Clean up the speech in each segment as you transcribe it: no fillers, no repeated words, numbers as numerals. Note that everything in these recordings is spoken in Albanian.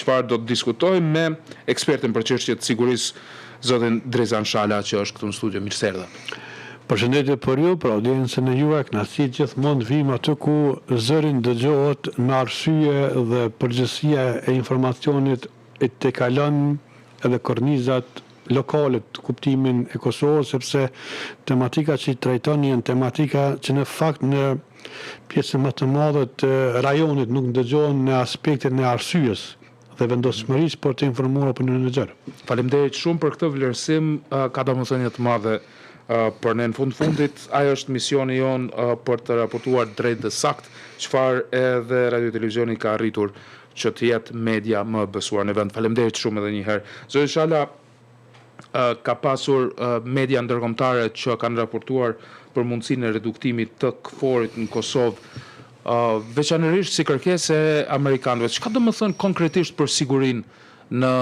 çfarë do të diskutojmë me ekspertin për çështjet të sigurisë, zotin Drezan Shala, që është këtu në studio. Mirë se erdha. Përshëndetje për ju, për audiencën e juaj, kënaqësi gjithmonë vim aty ku zërin dëgjohet me arsye dhe përgjithësia e informacionit e te kalon edhe kornizat lokale të kuptimin e Kosovës, sepse tematika që i trajton janë tematika që në fakt në pjesën më të madhe të rajonit nuk ndëgjohen në aspektin e arsyes dhe vendosmërisë për të informuar opinionin e gjerë. Faleminderit shumë për këtë vlerësim, ka domethënie të madhe për ne. Në fundit, ajo është misioni jon për të raportuar drejt dhe sakt çfarë edhe radio televizioni ka arritur që të jetë media më besuar në vend. Faleminderit shumë edhe një herë. Zoti Shala, ka pasur media ndërkombëtare që kanë raportuar për mundësinë e reduktimit të KFOR-it në Kosovë, veçanërisht si kërkesë e amerikanëve. Çka do të thënë konkretisht për sigurinë në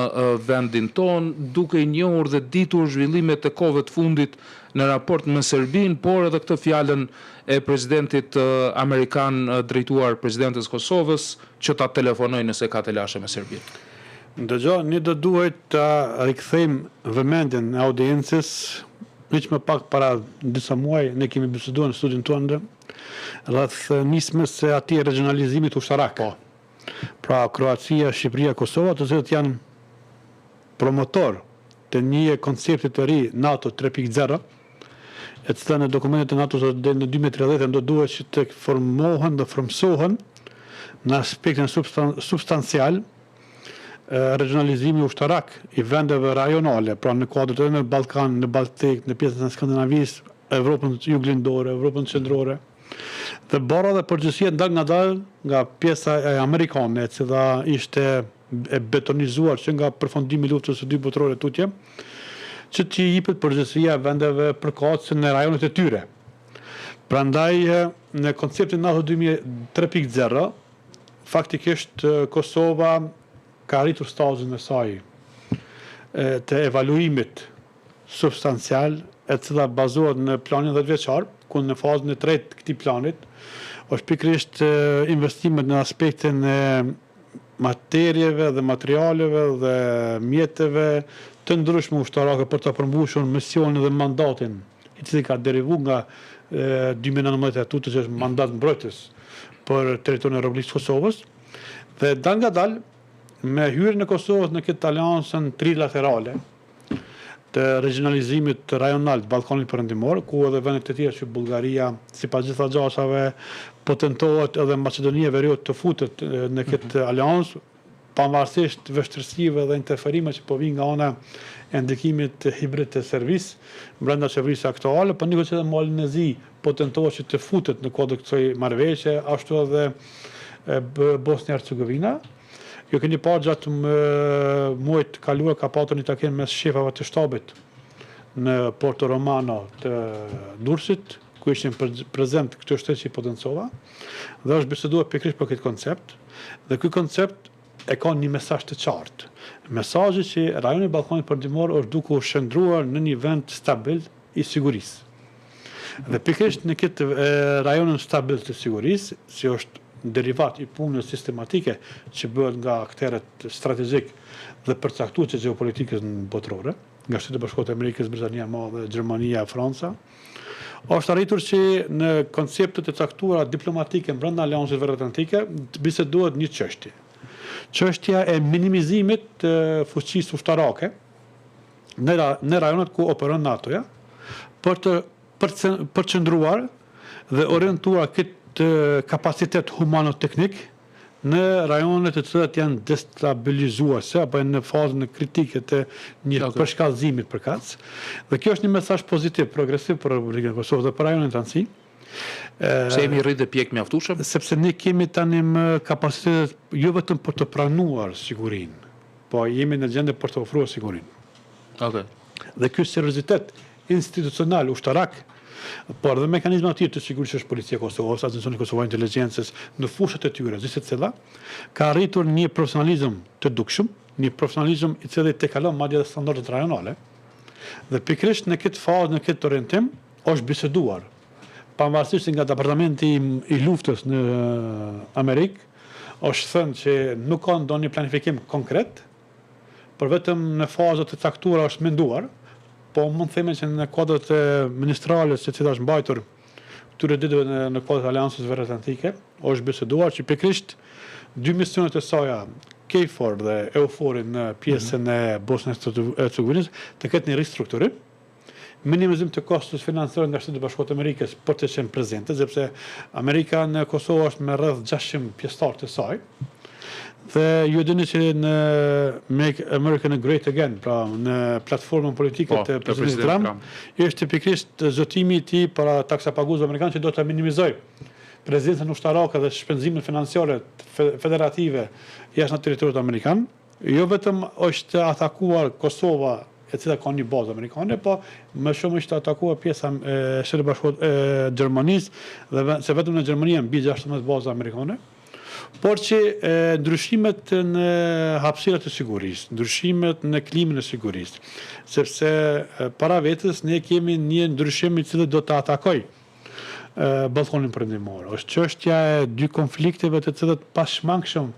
vendin ton, duke i njohur dhe ditur zhvillimet e kohëve të fundit në raport me Serbinë, por edhe këtë fjalën e presidentit amerikan drejtuar presidentes Kosovës që ta telefonojë nëse ka të lashe me Serbinë. Ndëgjoj, ne do duhet të rikthejmë vëmendjen e audiencës. Hiç më pak para disa muaj ne kemi biseduar në studion tonë rreth nismës së atij regionalizimit ushtarak. Pra Kroacia, Shqipëria, Kosova, të cilët janë promotor të një koncepti të ri NATO 3.0, e cila në dokumentet e NATO deri në 2030 do duhet që të formohen dhe formsohen në aspektin substancial regionalizimi ushtarak i vendeve rajonale, pra në kuadër në Ballkan, në Baltik, në pjesën e Skandinavisë, Evropën juglindore, Evropën qendrore. Dhe bara dhe përgjithësia ndal nga pjesa e amerikane, e cila ishte e betonizuar që nga përfundimi i luftës së dytë botërore tutje, që t'i jepet përgjithësia vendeve përkatëse në rajonet e tyre. Prandaj në konceptin NATO 3.0, faktikisht Kosova ka arritur stazhin e saj të evaluimit substancial, e cila bazohet në planin 10 vjeçar, ku në fazën e tretë të këtij planit është pikërisht investimet në aspektin e materieve dhe materialeve dhe mjeteve të ndryshme ushtarake për të përmbushur misionin dhe mandatin i cili ka derivuar nga 2019 tutje, që është mandat mbrojtës për territorin e Republikës Kosovës, dhe dal nga dal me hyrjen e Kosovës në këtë aleancën trilaterale të regionalizimit rajonal të Ballkanit Perëndimor, ku edhe vendet e tjera që Bullgaria, sipas gjitha gjashave, po tentohet edhe Maqedonia e Veriut të futet në këtë aleancë, pavarësisht vështirësive dhe interferime që po vijnë nga ana e ndikimit hibrid të Serbisë brenda qeverisë aktuale, por njëkohë që edhe Malnezi po tentohet që të futet në kuadër kësaj marrëveshje, ashtu edhe Bosnia Hercegovina. Jo keni parë gjatë muajit kaluar ka patur një takim mes shefave të shtabit në Porto Romano të Durrësit, ku ishin prezent këto shtete që i potencova, dhe është biseduar pikërisht për këtë koncept, dhe ky koncept e ka një mesazh të qartë. Mesazhi që rajoni i Ballkanit Perëndimor është duke u shndruar në një vend stabil i sigurisë. Dhe pikërisht në këtë rajonin stabil të sigurisë, si është derivat i punës sistematike që bëhet nga aktorët strategjik dhe përcaktues të geopolitikës botërore, nga Shtetet e Bashkuara të Amerikës, Britania e Madhe, Gjermania, Franca, është arritur që në konceptet e caktuara diplomatike brenda Aleancës Veriatlantike bisedohet një çështje. Çështja e minimizimit të fuqisë ushtarake në rajonet ku operon NATO-ja, për të përqendruar dhe orientuar këtë kapacitet humano-teknik në rajonet të cilat janë destabilizuese apo në fazën e kritike të një përshkallëzimit përkatës. Dhe kjo është një mesazh pozitiv, progresiv për Republikën e Kosovës dhe për rajonin të anësi. Pse jemi rritë dhe pjek mjaftueshëm? Sepse ne kemi tani kapacitetet jo vetëm për të pranuar sigurinë, po jemi në gjendje për të ofruar sigurinë. Dhe ky seriozitet institucional ushtarak, por dhe mekanizma të tjerë të sigurisë është Policia e Kosovës, Agencioni Kosovar Inteligjencës në fushat e tyre, gjithë secila, ka arritur një profesionalizëm të dukshëm, një profesionalizëm i cili tejkalon madje edhe standardet rajonale. Dhe pikërisht në këtë fazë, në këtë orientim, është biseduar, pavarësisht nga Departamenti i Luftës në Amerikë, është thënë që nuk ka ndonjë planifikim konkret, por vetëm në fazat e caktuara është menduar, po mund të themi që në kuadrat ministrale se cila është mbajtur këtyre ditëve në kuadrat e Aleancës Veriatlantike, është biseduar që pikërisht dy misionet e saj, KFOR dhe EUFOR në pjesën e Bosnjës së Hercegovinës të ketë një ristrukturim, minimizim të kostos financiar nga Shtetet e Bashkuara të Amerikës për të qenë prezente, sepse Amerika në Kosovë është me rreth 600 pjesëtar të saj. Dhe ju dini që në Make America Great Again, pra në platformën politike të presidentit Trump, është pikërisht zotimi i tij para taksapaguesve amerikanë që do të minimizoj prezencën ushtarake dhe shpenzimet financiare federative jashtë në territorit amerikan. Jo vetëm është atakuar Kosova, e cila ka një bazë amerikane, po më shumë është atakuar pjesa e Shtetit Bashkuar e Gjermanisë, dhe se vetëm në Gjermani janë mbi 16 baza amerikane. Por që ndryshimet në hapësirat e sigurisë, ndryshimet në klimën e sigurisë, sepse para vetës ne kemi një ndryshim i cili do të atakoj ballkonin perëndimor. Është çështja e dy konflikteve të cilat pashmangshëm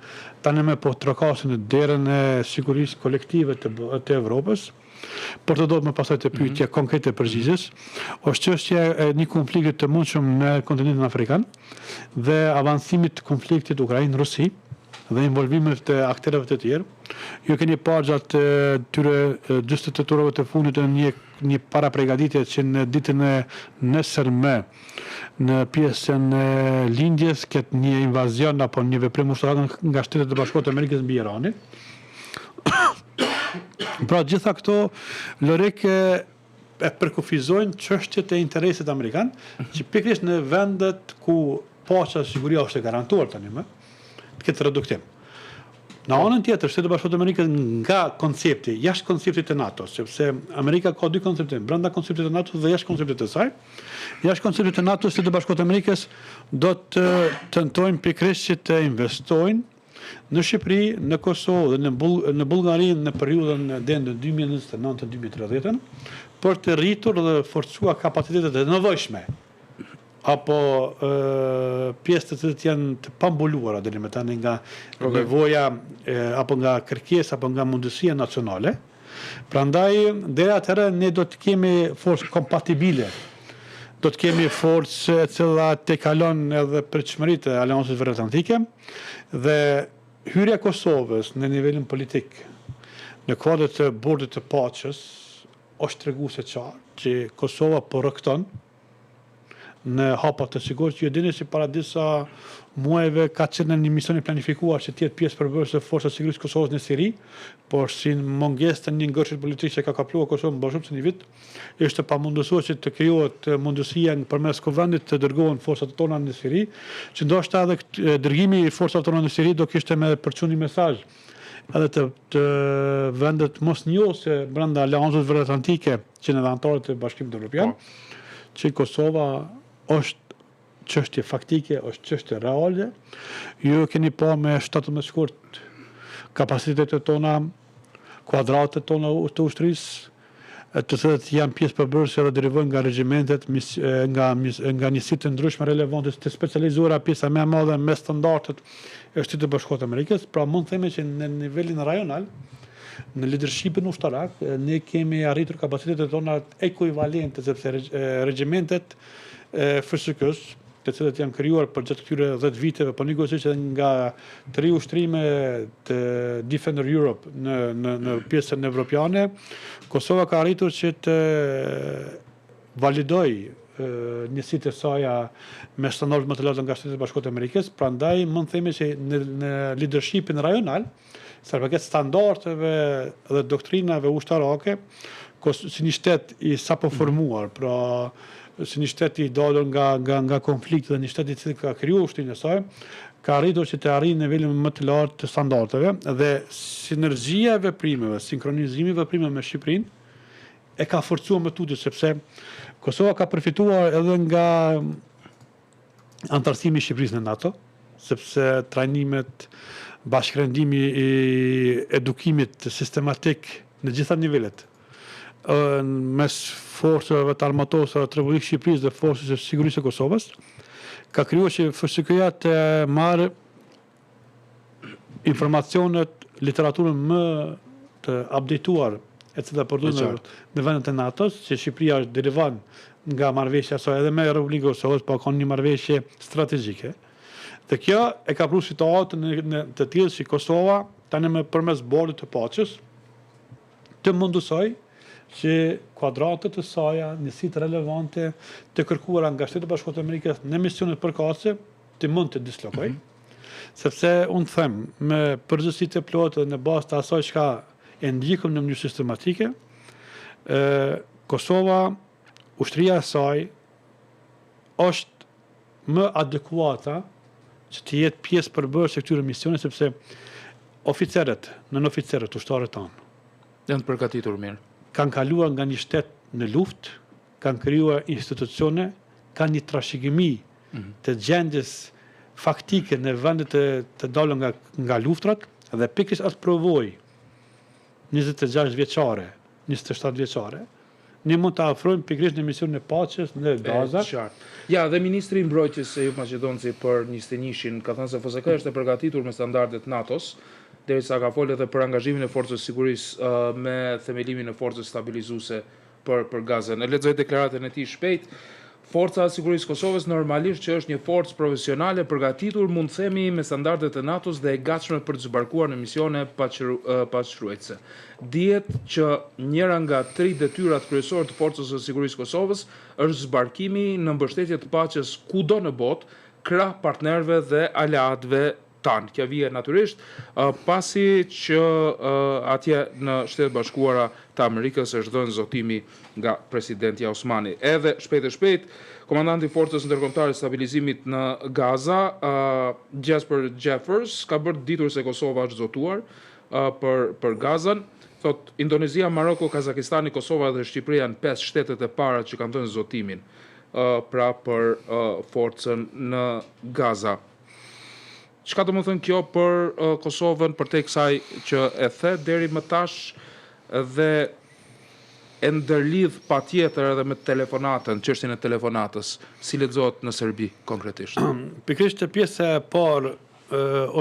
tani më po trokasin në derën e sigurisë kolektive të Evropës. Por të do të më pasoj të pyetje konkrete përgjigjes, është çështja e një konflikti të mundshëm në kontinentin afrikan dhe avancimit të konfliktit Ukrainë-Rusi dhe involvimit të aktorëve të tjerë. Ju keni parë gjatë tyre 48 orëve të fundit një parapregaditje që në ditën e nesërme në pjesën e lindjes ketë një invazion apo një veprim ushtarak nga Shtetet e Bashkuara të Amerikës mbi Iranin. Pra gjitha këto lorek e përkufizojnë çështjet e interesit amerikan, që pikërisht në vendet ku paqja dhe siguria është e garantuar tani më, të ketë reduktim. Në anën tjetër, Shtetet e Bashkuara të Amerikës nga koncepti, jashtë konceptit të NATO, sepse Amerika ka dy koncepte, brenda konceptit të NATO dhe jashtë konceptit të saj. Jashtë konceptit të NATO, Shtetet e Bashkuara të Amerikës do të tentojnë pikërisht që të investojnë në Shqipëri, në Kosovë dhe në Bullgari në periudhën deri në 2029-2030 për të rritur dhe forcuar kapacitetet e nevojshme apo pjesë të cilat janë të pambuluara deri më tani nga nevoja apo nga kërkesa apo nga mundësia nacionale. Prandaj deri atëherë ne do të kemi forcë kompatibile. Do të kemi forcë e cila të kalon edhe pritshmëritë e Aleancës Veriatlantike dhe hyrja e Kosovës në nivelin politik në kuadër të bordit të paqes është treguese qartë që Kosova po rrokton në hapa të sigurt. Ju dini se para disa muajve ka qenë një mision i planifikuar që të jetë pjesë përbërëse të forcat sigurisë të Kosovës në Siri, por si mungesë të një ngërshit politik që ka kapluar Kosovën më shumë se një vit, është pamundësuar që të krijohet mundësia përmes Kuvendit të dërgohen forcat tona në Siri, që ndoshta edhe dërgimi i forcave tona në Siri do kishte me përçuar një mesazh edhe të vendet mosnjohëse brenda Aleancës Veriatlantike që në anëtarët e Bashkimit Evropian, që Kosova është çështje faktike, është çështje reale. Ju keni pa me 17 shkurt kapacitetet tona, kuadratet tona të ushtrisë, të cilat janë pjesë përbërëse dhe derivojnë nga regjimentet, nga njësitë të ndryshme relevante të specializuara, pjesa më e madhe me standardet e Shtetit të Bashkuara të Amerikës. Pra mund të themi që në nivelin rajonal, në leadershipin ushtarak, ne kemi arritur kapacitetet tona ekuivalente, sepse regjimentet FSK-s, të cilat janë krijuar për gjatë këtyre 10 viteve, po nikosisht nga 3 ushtrime të Defender Europe në pjesën evropiane, Kosova ka arritur që të validoj njësitë e saja me standardet më të larta nga Shtetet e Bashkuara të Amerikës. Prandaj mund të themi që në leadershipin rajonal, sa përket standardeve dhe doktrinave ushtarake, si një shtet i sapo formuar, pra si një shtet i dalur nga konflikti dhe një shtet i cili ka krijuar ushtrinë e saj, ka arritur që të arrijë nivelin më të lartë të standardeve dhe sinergjia e veprimeve, sinkronizimi i veprimeve me Shqipërinë e ka forcuar më tutje, sepse Kosova ka përfituar edhe nga antarësimi i Shqipërisë në NATO, sepse trajnimet, bashkërendimi i edukimit sistematik në gjitha nivelet mes forcave të armatosura të Republikës Shqipërisë dhe forcave të sigurisë së Kosovës, ka krijuar që FSK-ja të marrë informacionet, literaturën më të updateuar e cila përdor në vendet e NATO-s, që Shqipëria është derivan nga marrëveshja saj edhe me Republikën e Kosovës, pa kanë një marrëveshje strategjike. Dhe kjo e ka pru situatën të tillë që Kosova tani me përmes bordit të paqes të mundësoj që kuadratët të saja, njësitë relevante të kërkuara nga Shtetet e Bashkuara të Amerikës në misionet përkatëse të mund të dislokoj. Sepse unë them, me përgjithësitë e plotë në bazë të asaj çka e ndjekëm në mënyrë sistematike, Kosova, ushtria e saj është më adekuata që të jetë pjesë përbërëse këtyre misione, sepse oficerët, nënoficerët, ushtarët tanë janë përgatitur mirë. Kanë kaluar nga një shtet në luftë, kanë krijuar institucione, kanë një trashëgimi të gjendjes faktike në vendet të dalën nga luftrat, dhe pikërisht atë provoj 26 vjeçare, 27 vjeçare, ne mund të afrojmë pikërisht në misionin e paqes në Gaza. Ja, dhe ministri i mbrojtjes e Jug Maqedonci për 21-shin ka thënë se FSK është e përgatitur me standardet NATO-s, derisa ka folur edhe për angazhimin e forcës sigurisë me themelimin e forcës stabilizuese për Gazën. E lexoj deklaratën e tij shpejt. Forca e Sigurisë Kosovës normalisht që është një forcë profesionale përgatitur, mund të themi, me standardet e NATO-s dhe e gatshme për të zbarkuar në misione paqëruese. Dihet që njëra nga 3 detyrat kryesore të Forcës së Sigurisë Kosovës është zbarkimi në mbështetje të paqes kudo në botë, krah partnerëve dhe aleatëve tanë. Kjo vije natyrisht pasi që atje në Shtetet Bashkuara të Amerikës është dhënë zotimi nga presidenti Osmani. Edhe shpejt, komandanti i Forcës Ndërkombëtare Stabilizimit në Gaza, Jasper Jeffers, ka bërë ditur se Kosova është zotuar për Gazën. Thot, Indonezia, Maroko, Kazakistani, Kosova dhe Shqipëria janë 5 shtetet e para që kanë dhënë zotimin pra për forcën në Gaza. Çka do të thënë kjo për Kosovën, përtej kësaj që e the deri më tash dhe e ndërlidh patjetër edhe me telefonatën, çështjen e telefonatës, si lexohet në Serbi konkretisht? Pikërisht pjesa e parë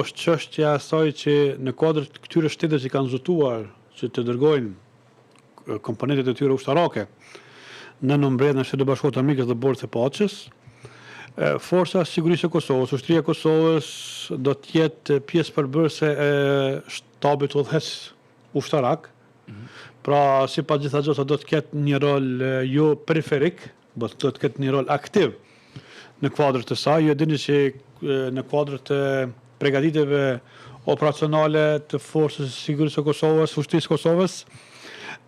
është çështja e asaj që në kuadër të këtyre shteteve që kanë zotuar që të dërgojnë komponentet e tyre ushtarake në nëmbredhjen e Shtetit Bashkuar të Amerikës dhe Bordit të Paqes, Forca e Sigurisë së Kosovës, ushtria e Kosovës do të jetë pjesë përbërëse e shtabit udhëheq ushtarak. Pra, sipas gjitha gjësa do të ketë një rol jo periferik, do të ketë një rol aktiv në kuadrët të saj. Ju dini që në kuadrët të përgatitjeve operacionale të Forcës së Sigurisë së Kosovës, ushtrisë së Kosovës,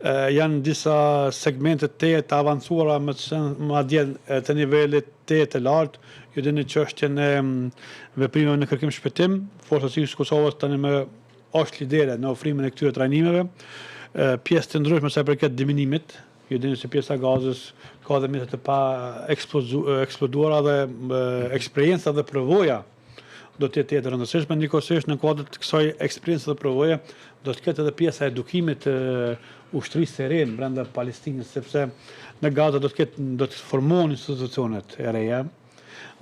janë disa segmente të avancuara madje të nivelit të lartë. Ju dini çështjen e veprimeve në kërkim shpëtim, Forca e Sigurisë së Kosovës tani më është lidere në ofrimin e këtyre trajnimeve, pjesë të ndryshme sa i përket diminimit. Ju dini se pjesa e Gazës ka edhe mjete të pa eksploduara dhe eksperjenca dhe përvoja do të jetë rëndësishme. Njëkohësisht në kuadër të kësaj eksperiencë dhe përvoje do të ketë edhe pjesa e edukimit të ushtrisë së re brenda Palestinës, sepse në Gaza do të formohen institucionet e reja,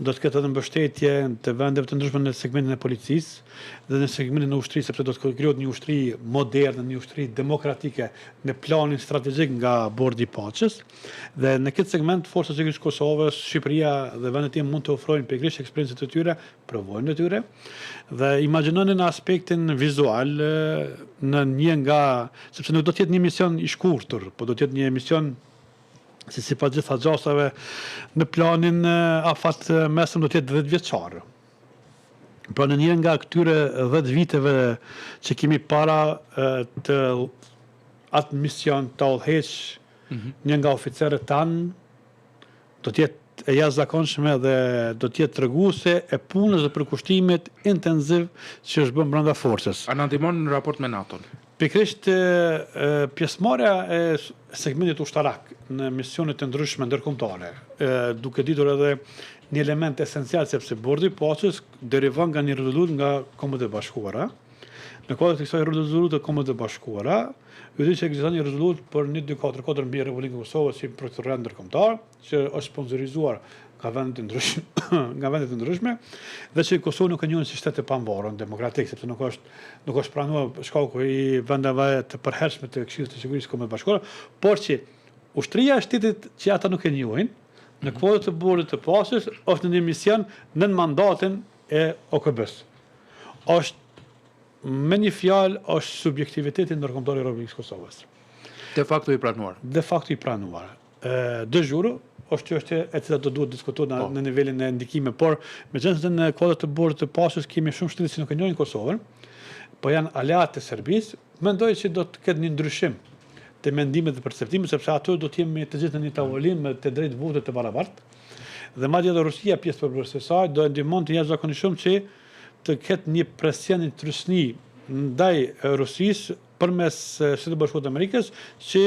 do të ketë edhe mbështetje të vendeve të ndryshme në segmentin e policisë dhe në segmentin e ushtrisë, sepse do të krijohet një ushtri moderne, një ushtri demokratike në planin strategjik nga Bordi i Paqes. Dhe në këtë segment Forca e Sigurisë së Kosovës, Shqipëria dhe vendet tjera mund të ofrojnë pikërisht eksperiencët e tyre, provojnë e tyre. Dhe imagjinoni në aspektin vizual në një nga, sepse nuk do të jetë një mision i shkurtër, po do të jetë një mision sipas gjitha gjasave në planin afat mesëm do të jetë 10 vjeçar. Pra në një nga këtyre 10 viteve që kemi para të atë mision të udhëheq një nga oficerët tanë do të jetë e jashtëzakonshme dhe do të jetë treguese e punës dhe përkushtimit intensiv që është bërë brenda forcës. A na ndihmon në raport me NATO-n? Pikërisht pjesëmarrja e segmentit ushtarak në misionet të ndryshme ndërkombëtare, duke ditur edhe një element esencial sepse Bordi i Paqes derivon nga një rezolutë nga Kombët e Bashkuara. Në kuadër të kësaj rezolute të Kombëve të Bashkuara, ju di që ekziston një rezolutë për 1244 mbi Republikën e Kosovës si prokurorat ndërkombëtar, që është sponsorizuar nga vendet të ndryshme, dhe që Kosovë nuk e njohin si shtet e pavarur demokratik, sepse nuk është pranuar shkaku i vendeve të përhershme të Këshillit të Sigurisë së Kombeve të Bashkuara, por që ushtria e shtetit që ata nuk e njohin, në kuadër të Bordit të Pasës, është në një mision në mandatin e OKB-s. Është me një fjalë është subjektiviteti ndërkombëtar i Republikës Kosovës. De facto i pranuar. De facto i pranuar. De jure është çështje e cila do duhet diskutuar në nivelin e ndikimit, por megjithëse në kuadër të Bordit të Pasës kemi shumë shtete që nuk e njohin Kosovën, po janë aleatë të Serbisë, mendoj që do të ketë një ndryshim të mendimet dhe perceptimit, sepse aty do të jemi të gjithë në një tavolinë me të drejtë vote të barabartë. Dhe madje edhe Rusia pjesë përbërëse saj do ndihmon të jashtëzakonisht shumë që të ketë një presion i trysni ndaj Rusisë përmes Shtetit Bashkuar të Amerikës, që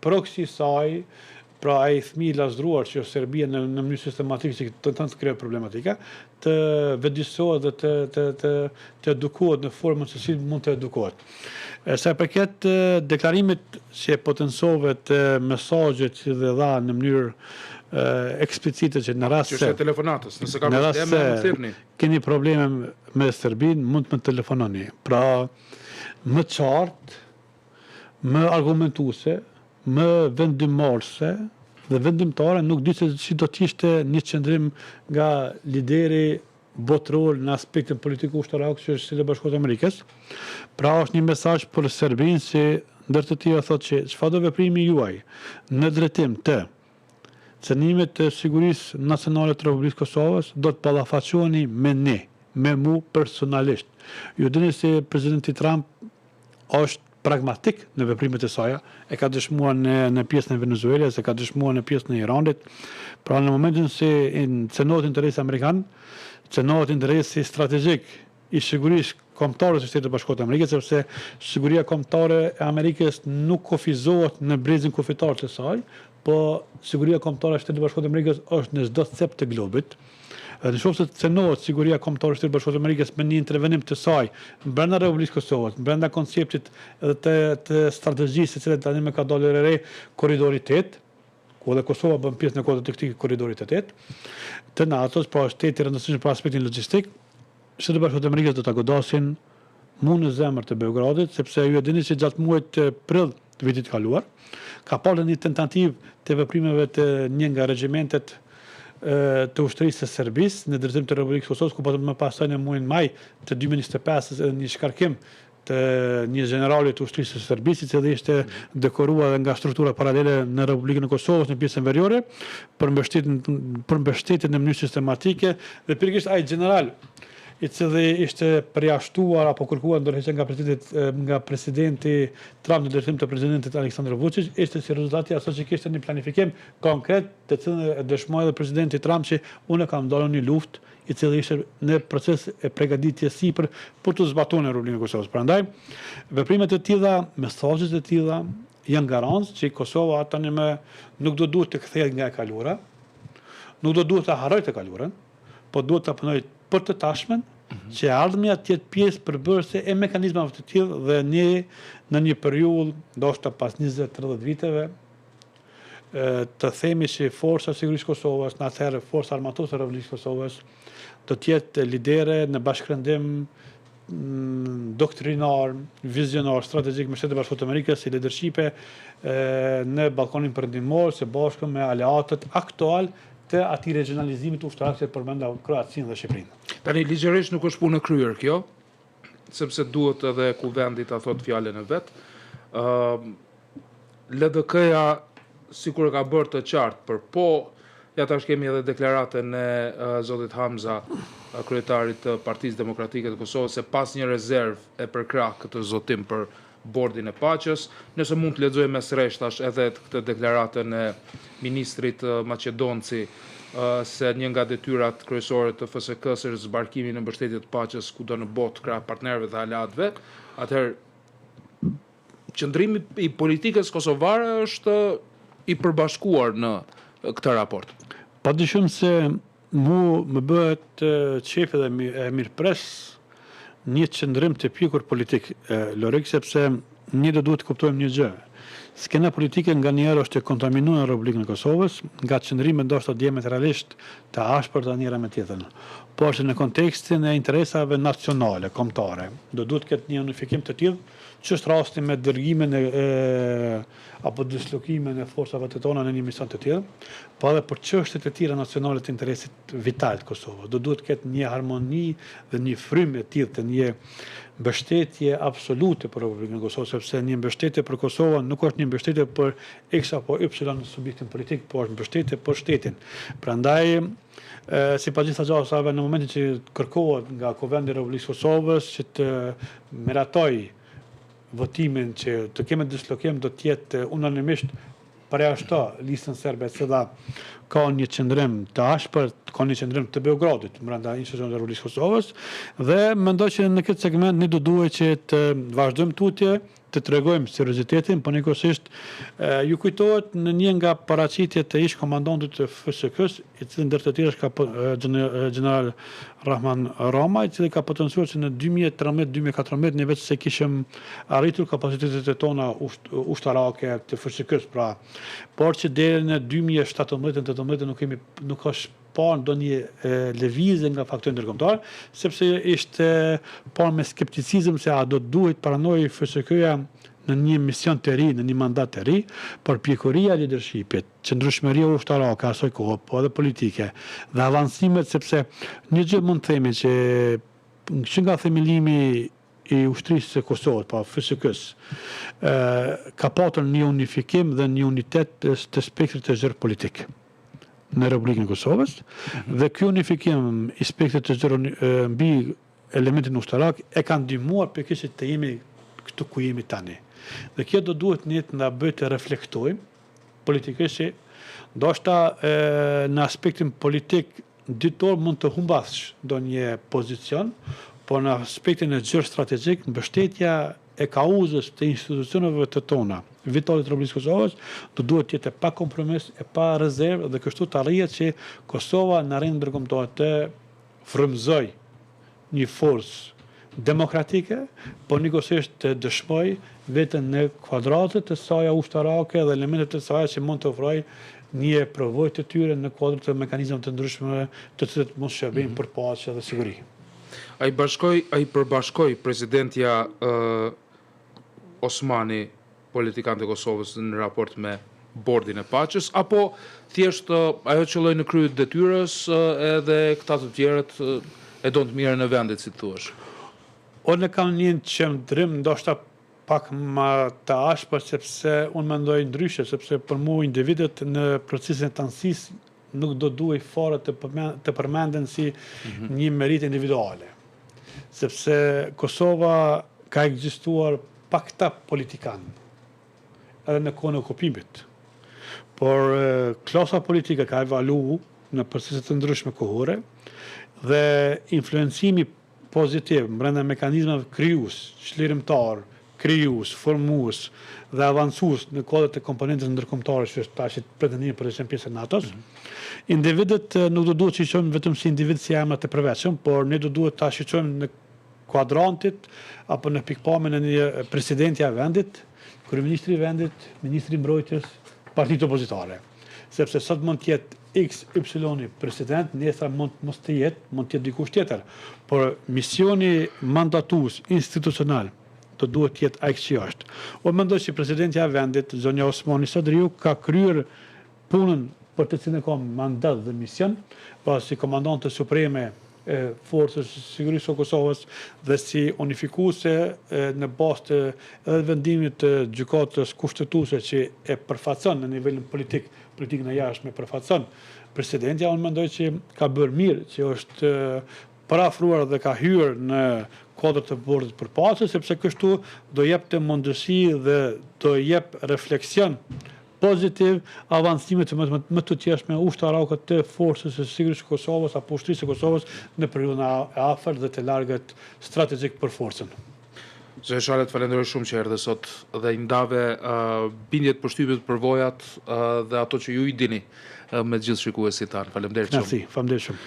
proksi saj, pra ai fëmijë i lasdruar që është Serbia në mënyrë sistematike që të krijojë problematika, të vedisohet dhe të edukohet në formën se si mund të edukohet. Sa i përket deklarimit që potencove të mesazhet që dhe dha në mënyrë eksplicite që në rast se telefonatës, nëse ka probleme më thirrni. Keni probleme me Serbinë, mund të më telefononi. Pra, më qartë, më argumentuese, më vendimmarrëse dhe vendimtare, nuk di se si do të ishte një qëndrim nga lideri botëror në aspektin politiku ushtarak që është Shteti i Bashkuar të Amerikës. Pra është një mesazh për Serbinë se ndër të tjerë thotë që çfarëdo veprimi juaj në drejtim të cënimit të sigurisë nacionale të Republikës Kosovës do të ballafaqoheni me ne, me mu personalisht. Ju dini se presidenti Trump është pragmatik në veprimet e saj, e ka dëshmuar në pjesën e Venezuelës, e ka dëshmuar në pjesën e Iranit. Pra në momentin se cënohet interesi amerikan, cënohet interesi strategjik i sigurisë kombëtare të Shtetit Bashkuar të Amerikës, sepse siguria kombëtare e Amerikës nuk kufizohet në brezin kufitar të saj, po siguria kombëtare e Shtetit Bashkuar të Amerikës është në çdo cep të globit. Në shumë se cënohet siguria kombëtare e Shtetit Bashkuar të Amerikës me një intervenim të saj brenda Republikës Kosovës, brenda konceptit dhe të strategjisë e cilën tani më ka dalë re korridori 8, ku edhe Kosova bën pjesë në kodin të këtij korridori 8, të NATO-s, pra shteti i rëndësishëm për aspektin logjistik, Shteti Bashkuar të Amerikës do ta godasin mu në zemër të Beogradit, sepse ju e dini se gjatë muajit prill të vitit kaluar ka pasur një tentativë të veprimeve të një nga regjimentet të ushtrisë së Serbisë në drejtim të Republikës Kosovës, ku më pastaj në muajin maj të 2025 një shkarkim të një generali të ushtrisë së Serbisë, i cili ishte dekoruar nga struktura paralele në Republikën e Kosovës në pjesën veriore për mbështetjen në mënyrë sistematike dhe pikërisht ai general i cili ishte përjashtuar apo kërkuar ndërheqje nga presidenti Trump në drejtim të presidentit Aleksandar Vučić, ishte si rezultati asaj që kishte një planifikim konkret, të cilën e dëshmoi edhe presidenti Trump që unë kam ndalur një luftë i cili ishte në proces e përgatitjes sipër për të zbatuar në Republikën e Kosovës. Prandaj, veprimet e tilla, mesazhet e tilla janë garancë që Kosova tani më nuk do duhet të kthehet nga e kaluara, nuk do duhet të harrojë të kaluarën, po duhet të punojë për të tashmen, që ardhmja të jetë pjesë përbërëse e mekanizmave të tillë dhe ne në një periudhë, ndoshta pas 20-30 viteve, të themi që forca e sigurisë Kosovës, në atëherë forca armatose e Republikës Kosovës, do të jetë lidere në bashkërendim doktrinar, vizionar, strategjik me Shtetin e Bashkuar të Amerikës, si leadershipe në ballkonin perëndimor, së bashku me aleatët aktual të atij regionalizimit ushtarak që përmenda Kroacinë dhe Shqipërinë. Tani ligjërisht nuk është punë e kryer kjo, sepse duhet edhe kuvendi ta thotë fjalën e vet. LDK-ja sikur e ka bërë të qartë, për po ja tash kemi edhe deklaratën e zotit Hamza, kryetarit të Partisë Demokratike të Kosovës, se pas një rezervë e përkrah këtë zotim për Bordin e Paqës, nëse mund të lexoj mes rreshtash edhe këtë deklaratën e ministrit Maqedonci, se një nga detyrat kryesore të FSK-s është zbarkimi në mbështetje të paqes kudo në botë krah partnerëve dhe aleatëve, atëherë qëndrimi i politikës kosovare është i përbashkuar në këtë raport. Padyshim se mu më bëhet qefi dhe e mirëpres një qëndrim të pjekur politik, Lorik, sepse një do duhet të kuptojmë një gjë. skena politike nganjëherë është e kontaminuar në Republikën e Kosovës nga qëndrime ndoshta diametralisht të ashpërta njëra me tjetrën. Por që në kontekstin e interesave nacionale, kombëtare, do duhet këtë një unifikim të tillë, që është rasti me dërgimin apo dislokimin e forcave të tona në një mision të tillë, po edhe për çështjet e tjera nacionale të interesit vital të Kosovës. Do duhet këtë një harmoni dhe një frymë e tillë të një mbështetje absolute për Republikën e Kosovës, sepse një mbështetje për Kosovën nuk është një mbështetje për X apo Y subjektin politik, por është mbështetje për shtetin. Prandaj sipas gjitha gjasave, në momentin që kërkohet nga Kuvendi i Republikës Kosovës që të miratojë votimin që të kemë dislokim do të jetë unanimisht përjashto listën serbe, cila ka një qëndrim të ashpër, ka një qëndrim të Beogradit brenda institucionit të Republikës Kosovës, dhe mendoj që në këtë segment ne do duhet që të vazhdojmë tutje, të tregojmë seriozitetin, por njëkohësisht ju kujtohet në një nga paraqitjet e ish komandantit të FSK-s, i cili ndër të tjerë është general Rahman Rama, i cili ka potencuar që në 2013-2014 ne vetë se kishim arritur kapacitetet tona ushtarake të FSK-s, pra, por që deri në 2017-2018 nuk është parë ndonjë lëvizje nga faktori ndërkombëtar, sepse ishte parë me skepticizëm se a do duhet paranojë FSK-ja në një mision të ri, në një mandat të ri, por pjekuria e leadershipit, qëndrueshmëria ushtarake asoj kohë, po edhe politike, dhe avancimet, sepse një gjë mund të themi që nga themelimi i ushtrisë së Kosovës, pa FSK-s, ka patur një unifikim dhe një unitet të spektrit të zyrë politik në Republikën e Kosovës, dhe ky unifikim i spektrit të zyrë mbi elementin ushtarak e ka ndihmuar pikërisht të jemi këtu ku jemi tani. Dhe kjo do duhet ne të na bëjë të reflektojmë politikisht, ndoshta në aspektin politik ditor mund të humbash ndonjë pozicion, por në aspektin e zyrë strategjik, mbështetja e kauzës të institucioneve të tona, vitale të Republikës Kosovës, do duhet të jetë pa kompromis, e pa rezervë, dhe kështu të arrihet që Kosova në arenën ndërkombëtare të frymëzoj një forcë demokratike, por njëkohësisht të dëshmoj vetën në kuadratët të saj ushtarake dhe elementet të saj që mund të ofrojë një përvojë të tyre në kuadrat të mekanizmave të ndryshme të cilët mund të shërbejnë për paqe dhe siguri. Ai përbashkoi presidentja Osmani politikanët e Kosovës në raport me bordin e paqes, apo thjesht ajo qëlloi në krye të detyrës edhe këta të tjerët e donë të mirën e vendit, si thuash? Unë kam një qëndrim ndoshta pak më të ashpër, sepse unë mendoj ndryshe, sepse për mua individët në procesin e tanësisë nuk do duhet fare të përmenden si një merit individuale. Sepse Kosova ka ekzistuar pa këta politikanë, edhe në kohën e okupimit. Por klasa politike ka evaluar në proceset të ndryshme kohore dhe influencimi pozitiv brenda mekanizmave krijues, çlirimtar, krijues, formues dhe avancues në kuadrat e komponentës ndërkombëtare që tash pretendojnë për të qenë pjesë e NATO-s. Individët nuk do duhet të shohim vetëm si individ si emra të përvetshëm, por ne do duhet ta shohim në kuadrantit apo në pikpamjen e një presidenti i vendit, kryeministri i vendit, ministri i mbrojtjes, partitë opozitare. Sepse sot mund të jetë X, Y president, nesër mund mos të jetë, mund të jetë dikush tjetër. Por misioni mandatues institucional do duhet të jetë ai që është. Unë mendoj se presidenti i vendit, zonja Osmani Sadriu, ka kryer punën për të cilën ka mandat dhe mision, pa si komandante supreme e forcës sigurisë së Kosovës dhe si unifikuese në bazë të edhe vendimit të gjykatës kushtetuese që e përfaqëson në nivelin politikën e jashtme përfaqëson presidentja. Unë mendoj që ka bërë mirë që është parafruar dhe ka hyrë në kuadrat të bordit për paqe, sepse kështu do jep të mundësi dhe do jep refleksion pozitiv avancimet më të tjeshme ushtarake të forcës së sigurisë së Kosovës apo ushtrisë së Kosovës në periudhën e afërt dhe të largët strategjik për forcën. Zë Shalet, falenderoj shumë që erdhe sot dhe i ndave bindjet, përshtypjet, përvojat dhe ato që ju i dini me gjithë shikuesit tanë. Faleminderit shumë. Merci, faleminderit shumë.